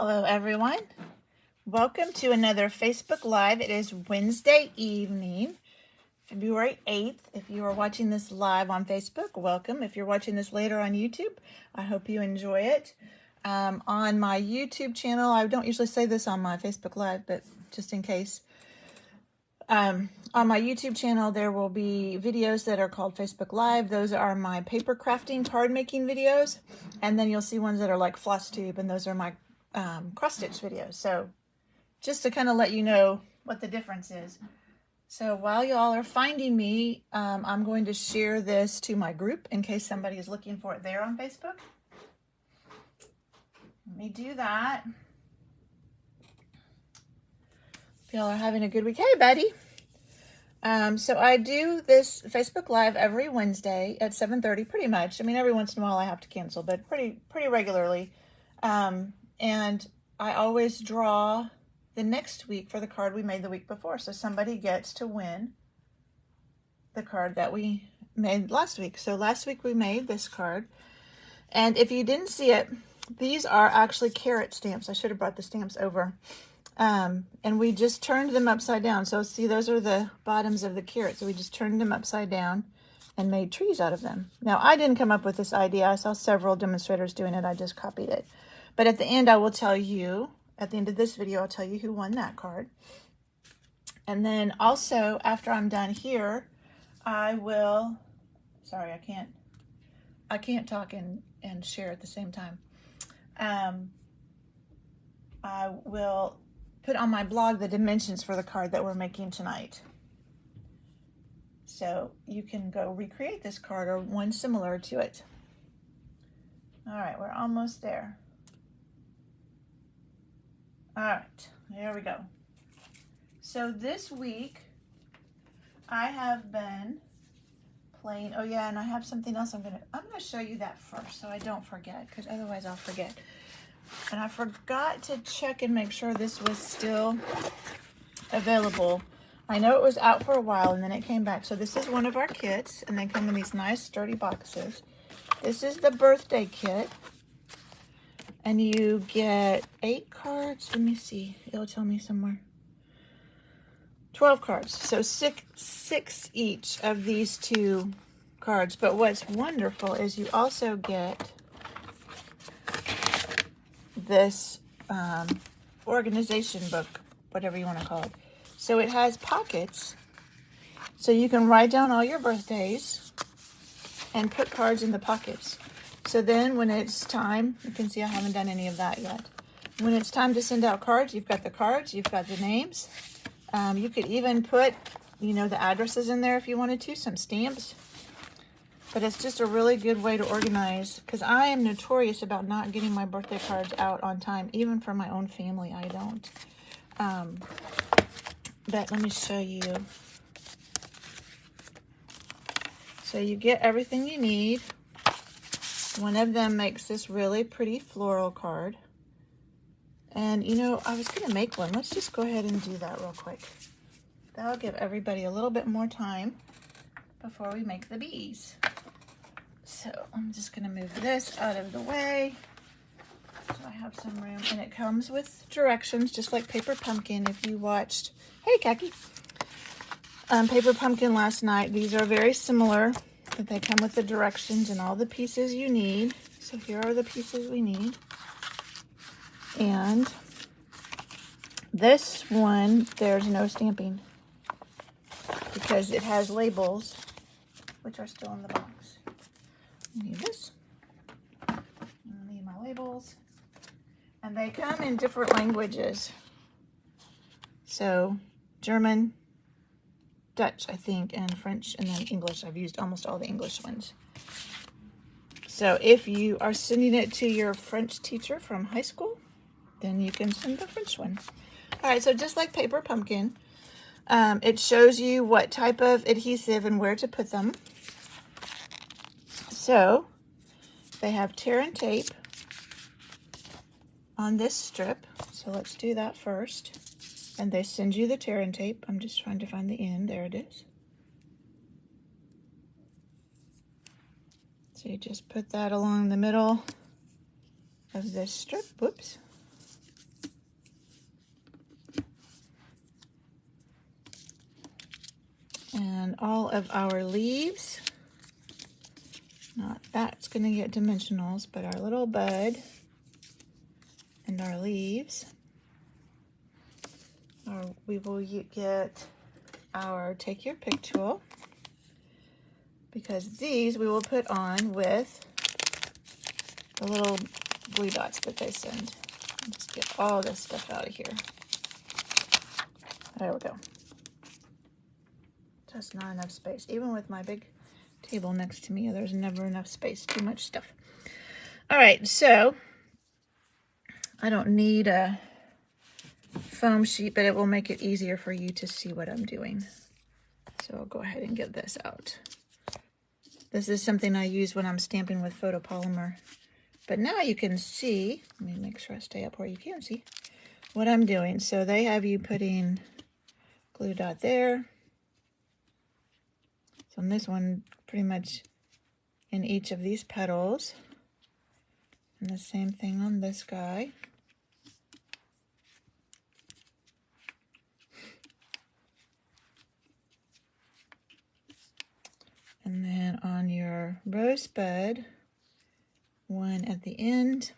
Hello everyone. Welcome to another Facebook Live. It is Wednesday evening, February 8th. If you are watching this live on Facebook, welcome. If you're watching this later on YouTube, I hope you enjoy it. On my YouTube channel, I don't usually say this on my Facebook Live, but just in case. On my YouTube channel, there will be videos that are called Facebook Live. Those are my paper crafting card making videos. And then you'll see ones that are like floss tube, and those are my cross stitch videos. So just to kind of let you know what the difference is. So while y'all are finding me, I'm going to share this to my group in case somebody is looking for it there on Facebook. Let me do that. Y'all are having a good week. Hey, Betty. So I do this Facebook Live every Wednesday at 7:30, pretty much. I mean, every once in a while I have to cancel, but pretty regularly. And I always draw the next week for the card we made the week before. So somebody gets to win the card that we made last week. So last week we made this card. And if you didn't see it, these are actually carrot stamps. I should have brought the stamps over. And we just turned them upside down. So see, those are the bottoms of the carrots. So we just turned them upside down and made trees out of them. Now, I didn't come up with this idea. I saw several demonstrators doing it. I just copied it. But at the end, I will tell you, at the end of this video, I'll tell you who won that card. And then also, after I'm done here, I will, sorry, I can't talk and share at the same time. I will put on my blog the dimensions for the card that we're making tonight. So you can go recreate this card or one similar to it. All right, we're almost there. All right, there we go. So this week I have been playing, oh yeah, and I have something else I'm gonna show you that first so I don't forget, because otherwise I'll forget. And I forgot to check and make sure this was still available. I know it was out for a while and then it came back. So this is one of our kits, and they come in these nice sturdy boxes. This is the birthday kit. And you get 8 cards. Let me see. It'll tell me somewhere. 12 cards. So six each of these 2 cards. But what's wonderful is you also get this organization book, whatever you want to call it. So it has pockets, so you can write down all your birthdays and put cards in the pockets. So then when it's time, you can see I haven't done any of that yet. When it's time to send out cards, you've got the cards, you've got the names. You could even put, you know, the addresses in there if you wanted to, some stamps. But it's just a really good way to organize, because I am notorious about not getting my birthday cards out on time, even for my own family, I don't. But let me show you. So you get everything you need. One of them makes this really pretty floral card. And, you know, I was going to make one. Let's just go ahead and do that real quick. That'll give everybody a little bit more time before we make the bees. So I'm just going to move this out of the way so I have some room. And it comes with directions, just like Paper Pumpkin. If you watched, hey, Khaki, Paper Pumpkin last night, these are very similar. But they come with the directions and all the pieces you need. So here are the pieces we need. And this one, there's no stamping because it has labels, which are still in the box. I need this. I need my labels. And they come in different languages. So German, Dutch, I think, and French, and then English. I've used almost all the English ones. So if you are sending it to your French teacher from high school, then you can send the French one. All right, so just like Paper Pumpkin, it shows you what type of adhesive and where to put them. So they have tear and tape on this strip. So let's do that first. And they send you the tear and tape. I'm just trying to find the end. There it is. So you just put that along the middle of this strip. Whoops. And all of our leaves, not that's going to get dimensionals, but our little bud and our leaves, we will get our Take Your Pick tool, because these we will put on with the little glue dots that they send. Just get all this stuff out of here. There we go. Just not enough space. Even with my big table next to me, there's never enough space. Too much stuff. All right, so I don't need a foam sheet, but it will make it easier for you to see what I'm doing. So I'll go ahead and get this out. This is something I use when I'm stamping with photopolymer. But now you can see, let me make sure I stay up where you can see what I'm doing. So they have you putting glue dot there. So on this one, pretty much in each of these petals. And the same thing on this guy. And then on your rosebud, one at the end,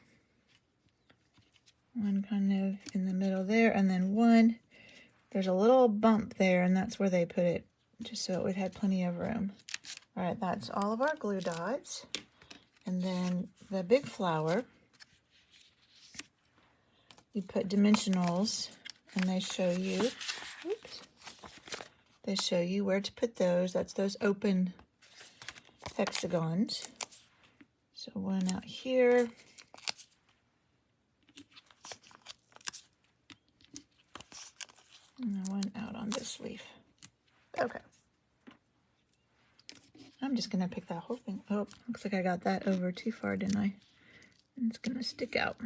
one kind of in the middle there, and then one, there's a little bump there, and that's where they put it, just so it would have plenty of room. All right, that's all of our glue dots. And then the big flower, you put dimensionals, and they show you, oops, they show you where to put those. That's those open hexagons. So one out here. And one out on this leaf. Okay. I'm just going to pick that whole thing. Oh, looks like I got that over too far, didn't I? It's going to stick out.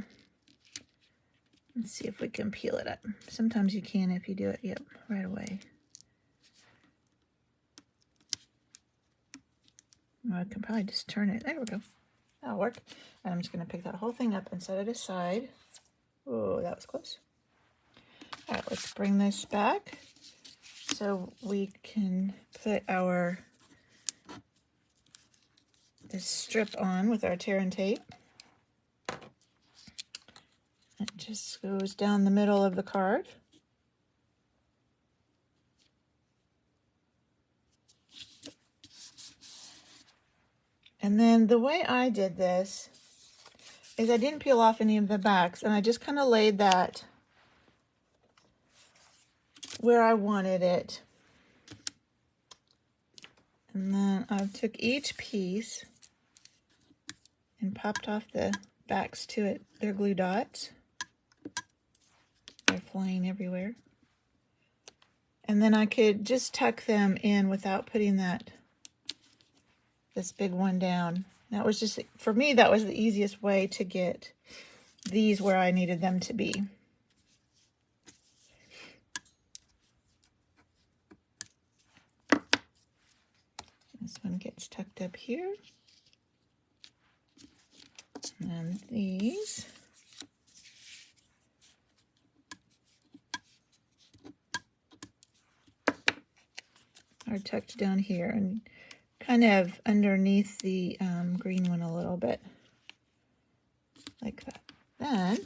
Let's see if we can peel it up. Sometimes you can if you do it, yep, right away. I can probably just turn it. There we go. That'll work. And I'm just going to pick that whole thing up and set it aside. Oh, that was close. All right, let's bring this back so we can put this strip on with our tear and tape. It just goes down the middle of the card. And then the way I did this is I didn't peel off any of the backs, and I just kind of laid that where I wanted it. And then I took each piece and popped off the backs to it. They're glue dots. They're flying everywhere. And then I could just tuck them in without putting this big one down. That was just, for me, that was the easiest way to get these where I needed them to be. This one gets tucked up here. And these are tucked down here and kind of underneath the green one a little bit, like that. Then you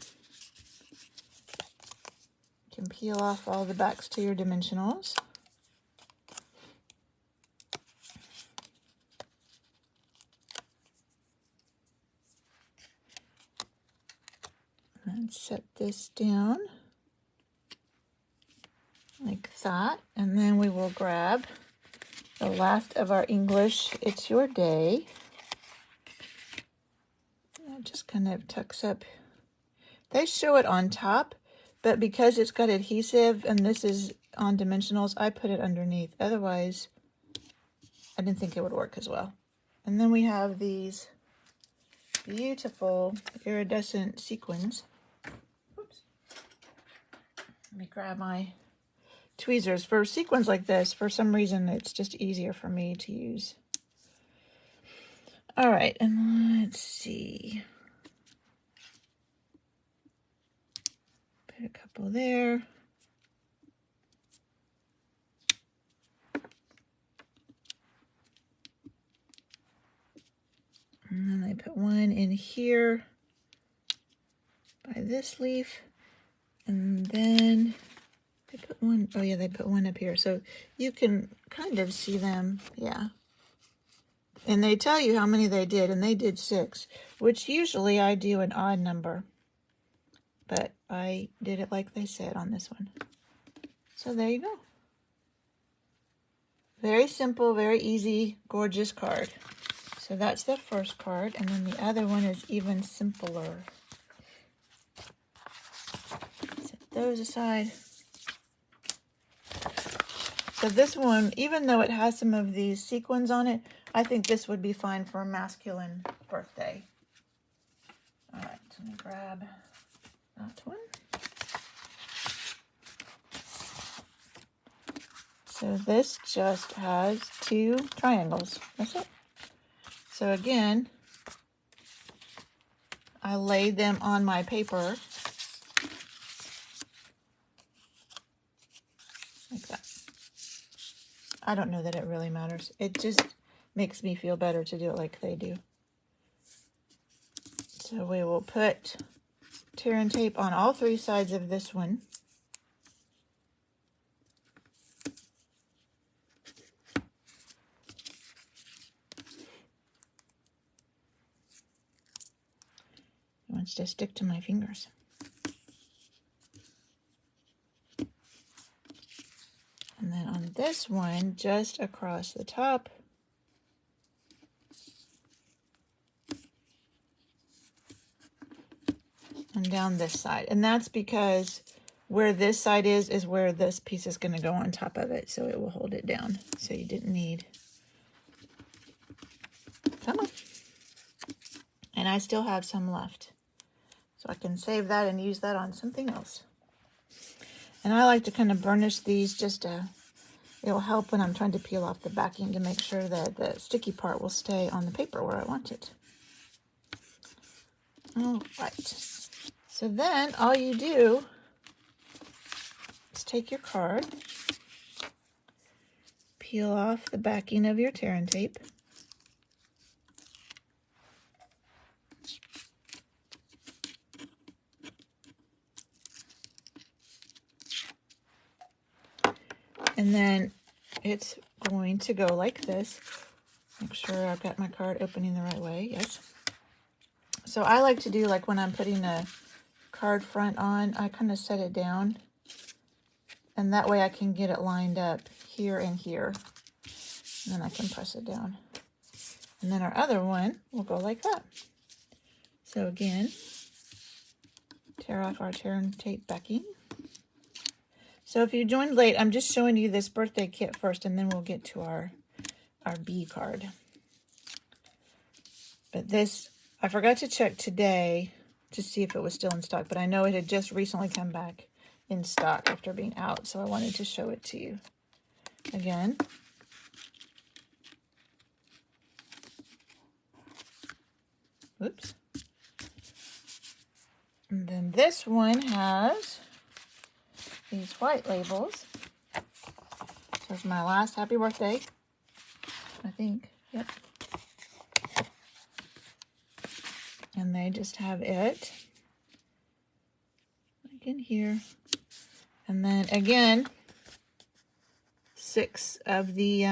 can peel off all the backs to your dimensionals. And set this down like that. And then we will grab the last of our English It's Your Day. It just kind of tucks up. They show it on top, but because it's got adhesive and this is on dimensionals, I put it underneath. Otherwise, I didn't think it would work as well. And then we have these beautiful iridescent sequins. Oops. Let me grab my tweezers. For sequins like this, for some reason, it's just easier for me to use. All right, and let's see. Put a couple there. here by this leaf. And then they put one, oh yeah, they put one up here. So you can kind of see them, yeah. And they tell you how many they did, and they did 6, which usually I do an odd number. But I did it like they said on this one. So there you go. Very simple, very easy, gorgeous card. So that's the first card, and then the other one is even simpler. Set those aside. So this one, even though it has some of these sequins on it, I think this would be fine for a masculine birthday. All right, let me grab that one. So this just has 2 triangles. That's it. So again, I laid them on my paper like that. I don't know that it really matters. It just makes me feel better to do it like they do. So we will put tear and tape on all 3 sides of this one. It wants to stick to my fingers. And then on this one, just across the top, and down this side. And that's because where this side is where this piece is going to go on top of it, so it will hold it down. So you didn't need, come on. And I still have some left, so I can save that and use that on something else. And I like to kind of burnish these just to, it'll help when I'm trying to peel off the backing to make sure that the sticky part will stay on the paper where I want it. All right. So then all you do is take your card, peel off the backing of your tear and tape, and then it's going to go like this. Make sure I've got my card opening the right way. Yes. So I like to do, like when I'm putting a card front on, I kind of set it down, and that way I can get it lined up here and here, and then I can press it down. And then our other one will go like that. So again, tear off our tear and tape backing. So if you joined late, I'm just showing you this birthday kit first, and then we'll get to our bee card. But this, I forgot to check today to see if it was still in stock, but I know it had just recently come back in stock after being out, so I wanted to show it to you. Again, oops. And then this one has these white labels. So it's my last happy birthday, I think. Yep. And they just have it like in here. And then again, 6 of the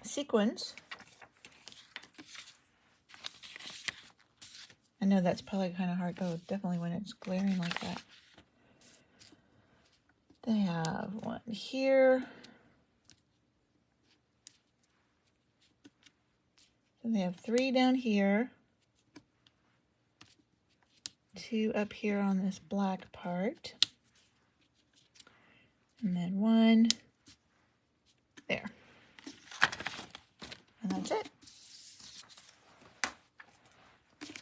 sequins. I know that's probably kind of hard. Oh, definitely when it's glaring like that. They have one here. So they have 3 down here. 2 up here on this black part. And then 1 there. And that's it.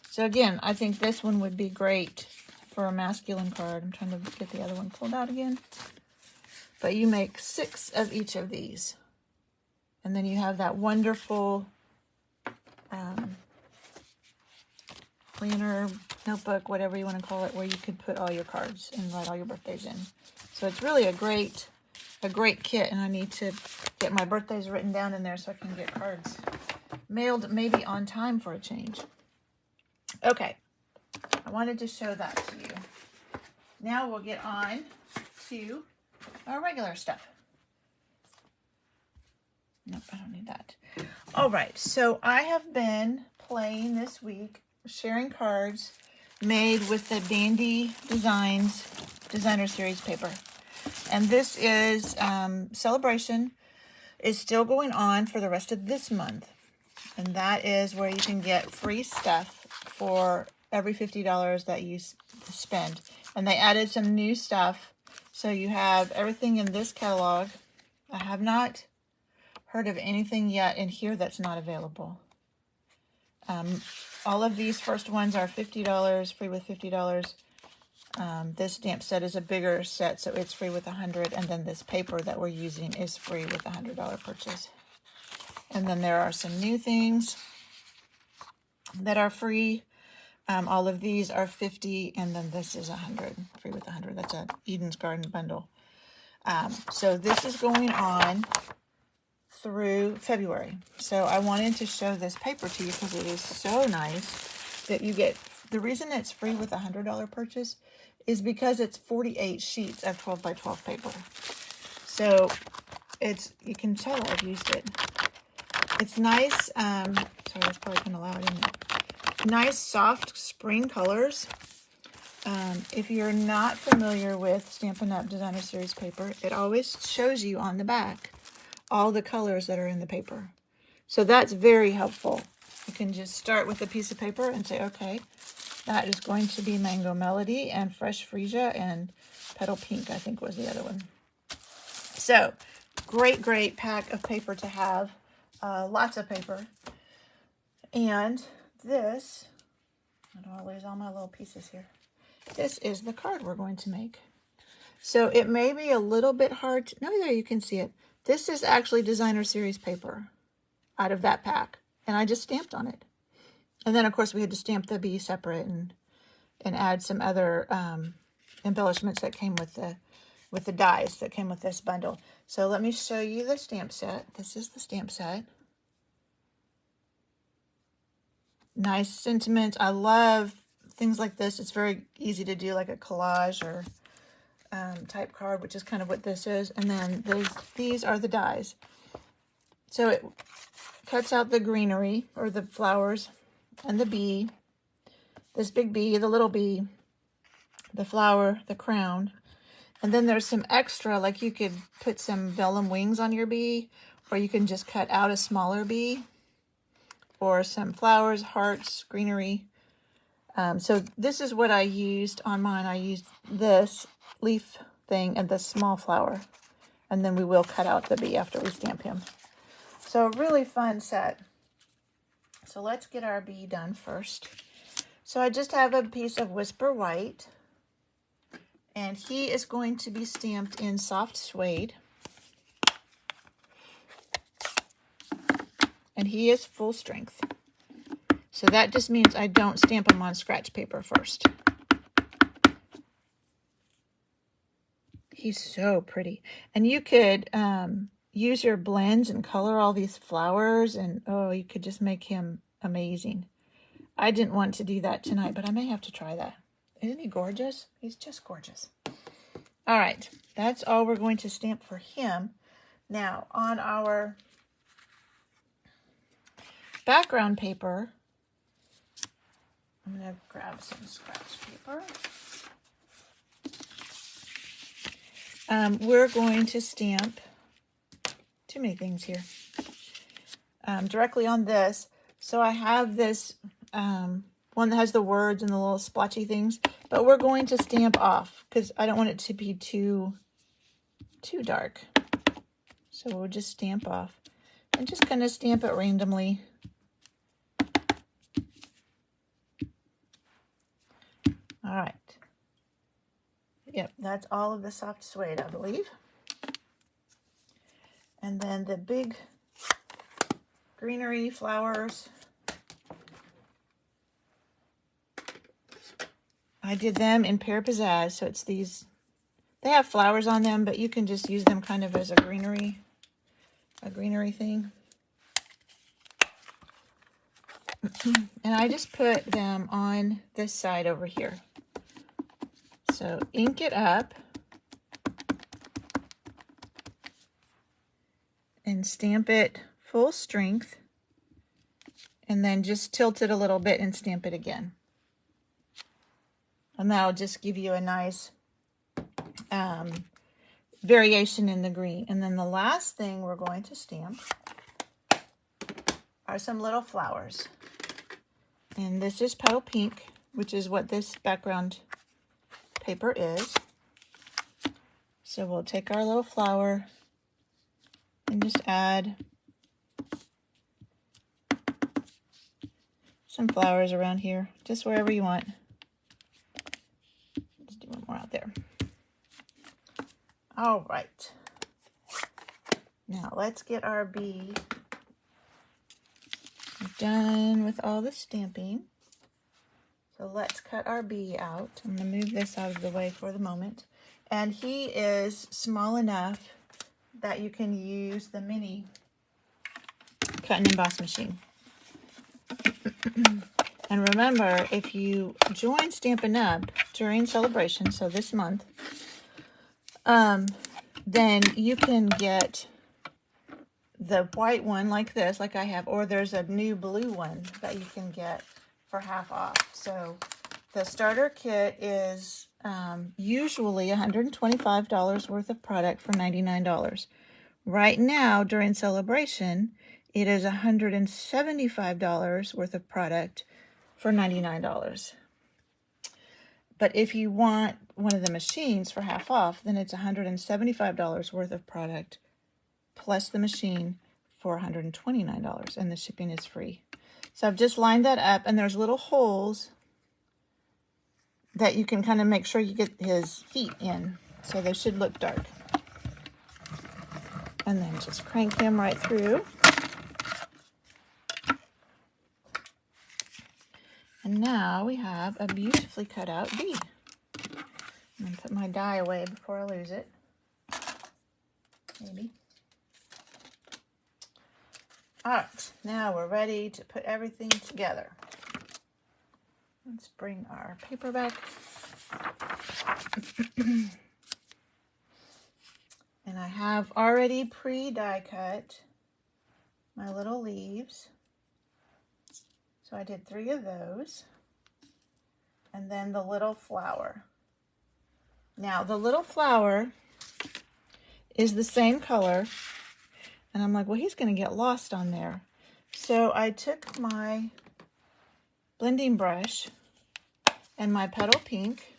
So again, I think this one would be great for a masculine card. I'm trying to get the other one pulled out again. But you make 6 of each of these. And then you have that wonderful planner, notebook, whatever you want to call it, where you could put all your cards and write all your birthdays in. So it's really a great kit, and I need to get my birthdays written down in there so I can get cards mailed maybe on time for a change. Okay, I wanted to show that to you. Now we'll get on to our regular stuff. Nope, I don't need that. All right, so I have been playing this week, sharing cards made with the Dandy Designs Designer Series paper. And this is Celebration is still going on for the rest of this month. And that is where you can get free stuff for every $50 that you spend. And they added some new stuff. So you have everything in this catalog. I have not heard of anything yet in here that's not available. All of these first ones are $50, free with $50. This stamp set is a bigger set, so it's free with $100. And then this paper that we're using is free with a $100 purchase. And then there are some new things that are free. All of these are $50, and then this is $100, free with $100. That's a Eden's Garden bundle. So this is going on through February. So I wanted to show this paper to you because it is so nice that you get. The reason it's free with a $100 purchase is because it's 48 sheets of 12 by 12 paper. So it's, you can tell I've used it. It's nice. Sorry, that's probably kind of loud, isn't it? Nice, soft spring colors. If you're not familiar with Stampin' Up! Designer Series paper, it always shows you on the back all the colors that are in the paper. So that's very helpful. You can just start with a piece of paper and say, okay, that is going to be Mango Melody and Fresh Freesia and Petal Pink, I think was the other one. So great, great pack of paper to have. Lots of paper. And this, I don't want to lose all my little pieces here. This is the card we're going to make. So it may be a little bit hard to, no, there you can see it. This is actually Designer Series paper out of that pack. And I just stamped on it. And then, of course, we had to stamp the bee separate and add some other embellishments that came with the dies that came with this bundle. So let me show you the stamp set. This is the stamp set. Nice sentiments. I love things like this. It's very easy to do like a collage or type card, which is kind of what this is. And then these are the dies. So it cuts out the greenery or the flowers and the bee, this big bee, the little bee, the flower, the crown. And then there's some extra, like you could put some vellum wings on your bee, or you can just cut out a smaller bee, or some flowers, hearts, greenery. So this is what I used on mine. I used this leaf thing and the small flower. And then we will cut out the bee after we stamp him. So a really fun set. So let's get our bee done first. So I just have a piece of Whisper White. And he is going to be stamped in soft suede. And he is full strength. So that just means I don't stamp him on scratch paper first. He's so pretty. And you could use your blends and color all these flowers. And, oh, you could just make him amazing. I didn't want to do that tonight, but I may have to try that. Isn't he gorgeous? He's just gorgeous. All right, that's all we're going to stamp for him. Now, on our background paper, I'm going to grab some scratch paper. We're going to stamp, too many things here, directly on this. So I have this one that has the words and the little splotchy things, but we're going to stamp off because I don't want it to be too dark. So we'll just stamp off and just kind of stamp it randomly. All right. Yep, that's all of the soft suede, I believe. And then the big greenery flowers, I did them in Pear Pizzazz, so it's these, they have flowers on them, but you can just use them kind of as a greenery thing. And I just put them on this side over here. So ink it up and stamp it full strength, and then just tilt it a little bit and stamp it again. And that'll just give you a nice variation in the green. And then the last thing we're going to stamp are some little flowers. And this is Petal Pink, which is what this background paper is. So we'll take our little flower and just add some flowers around here, just wherever you want. Let's do one more out there. All right. Now let's get our bee done with all the stamping. So let's cut our bee out. I'm going to move this out of the way for the moment. And he is small enough that you can use the mini cut and emboss machine. And remember, if you join Stampin' Up! During celebration, so this month, then you can get the white one like this, like I have, or there's a new blue one that you can get for half off. So the starter kit is usually $125 worth of product for $99. Right now, during celebration, it is $175 worth of product for $99. But if you want one of the machines for half off, then it's $175 worth of product plus the machine for $129, and the shipping is free. So I've just lined that up, and there's little holes that you can kind of make sure you get his feet in, so they should look dark. And then just crank him right through. And now we have a beautifully cut out bee. I'm going to put my die away before I lose it. Maybe. All right, now we're ready to put everything together. Let's bring our paper back. And I have already pre-die cut my little leaves. So I did 3 of those. And then the little flower. Now the little flower is the same color. And I'm like, well, he's going to get lost on there. So I took my blending brush and my Petal Pink,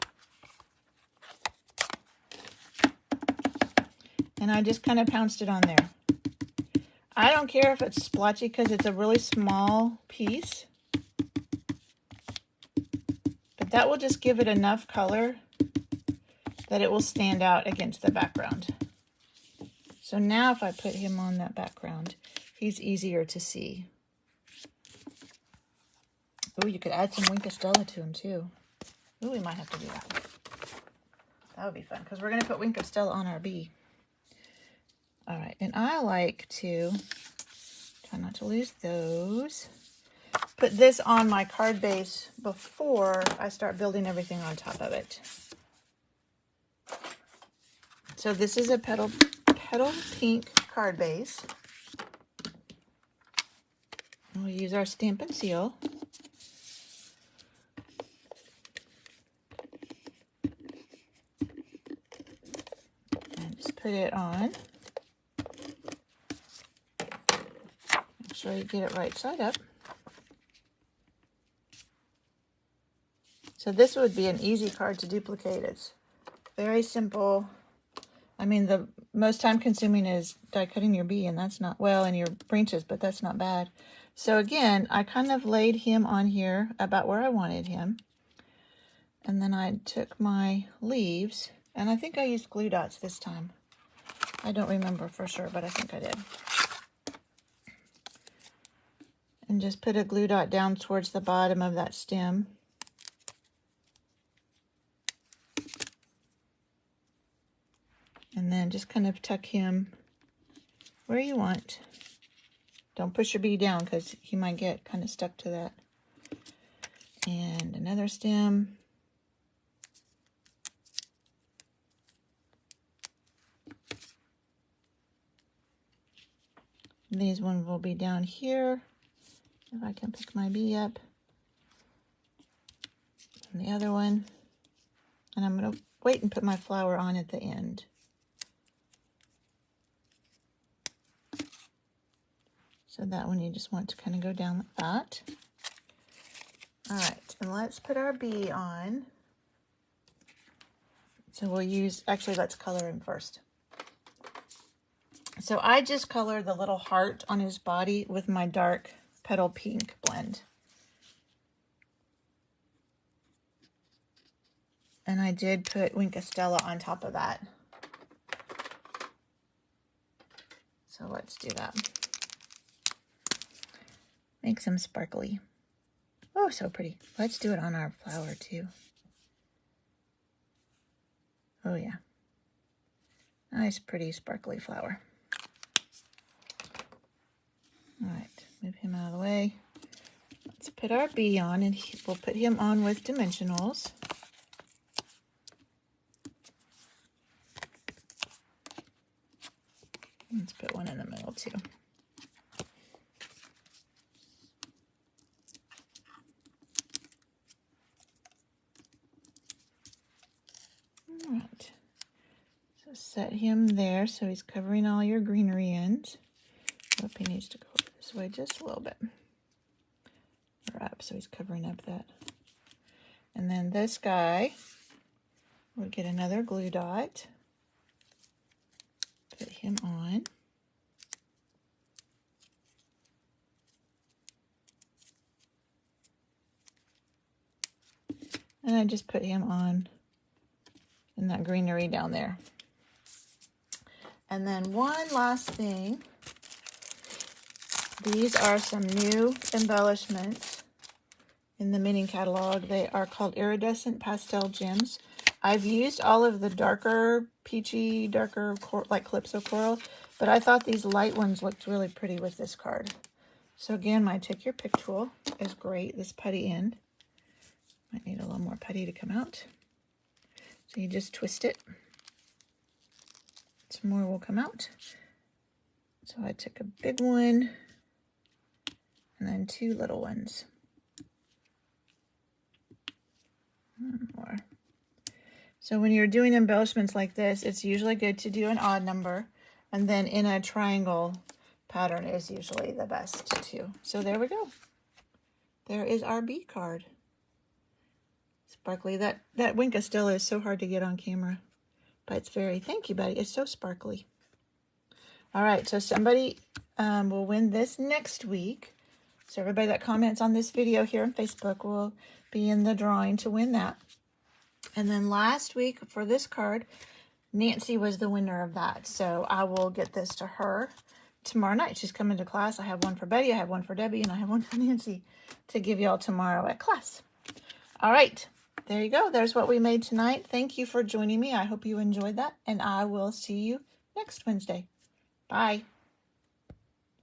and I just kind of pounced it on there. I don't care if it's splotchy because it's a really small piece, but that will just give it enough color that it will stand out against the background. So now if I put him on that background, he's easier to see. Ooh, you could add some Wink of Stella to him too. Ooh, we might have to do that. That would be fun because we're going to put Wink of Stella on our bee. All right, and I like to, try not to lose those, put this on my card base before I start building everything on top of it. So this is a Petal Pink card base. And we'll use our Stampin' Seal. And just put it on. Make sure you get it right side up. So this would be an easy card to duplicate. It's very simple. I mean, the most time consuming is die cutting your bee, and that's not, well, and your branches, but that's not bad. So again, I kind of laid him on here about where I wanted him. And then I took my leaves, and I think I used glue dots this time. I don't remember for sure, but I think I did. And just put a glue dot down towards the bottom of that stem. And then just kind of tuck him where you want Don't push your bee down because he might get kind of stuck to that. And another stem. These ones will be down here. If I can pick my bee up. And the other one. And I'm going to wait and put my flower on at the end. So that one you just want to kind of go down like that. All right, and let's put our bee on. So we'll use, actually let's color him first. So I just colored the little heart on his body with my dark petal pink blend. And I did put Wink Stella on top of that. So let's do that. Make some sparkly. Oh, so pretty. Let's do it on our flower too. Oh yeah. Nice, pretty, sparkly flower. All right, move him out of the way. Let's put our bee on, and we'll put him on with dimensionals. Let's put one in the middle too. All right. So set him there so he's covering all your greenery ends. Hope he needs to go this way just a little bit. Or up, so he's covering up that. And then this guy, we'll get another glue dot. Put him on. And I just put him on in that greenery down there. And then one last thing. These are some new embellishments in the mini catalog. They are called Iridescent Pastel Gems. I've used all of the darker, peachy, darker, like Calypso Coral, but I thought these light ones looked really pretty with this card. So again, my Take Your Pick tool is great. This putty end. Might need a little more putty to come out. So you just twist it. Some more will come out. So I took a big one and then two little ones. One more. So when you're doing embellishments like this, it's usually good to do an odd number, and then in a triangle pattern is usually the best too. So there we go. There is our bee card. Sparkly. That Wink Stella is so hard to get on camera, but it's very, thank you, buddy. It's so sparkly. All right, so somebody will win this next week. So everybody that comments on this video here on Facebook will be in the drawing to win that. And then last week for this card, Nancy was the winner of that. So I will get this to her tomorrow night. She's coming to class. I have one for Betty, I have one for Debbie, and I have one for Nancy to give y'all tomorrow at class. All right, there you go. There's what we made tonight. Thank you for joining me. I hope you enjoyed that, and I will see you next Wednesday. Bye.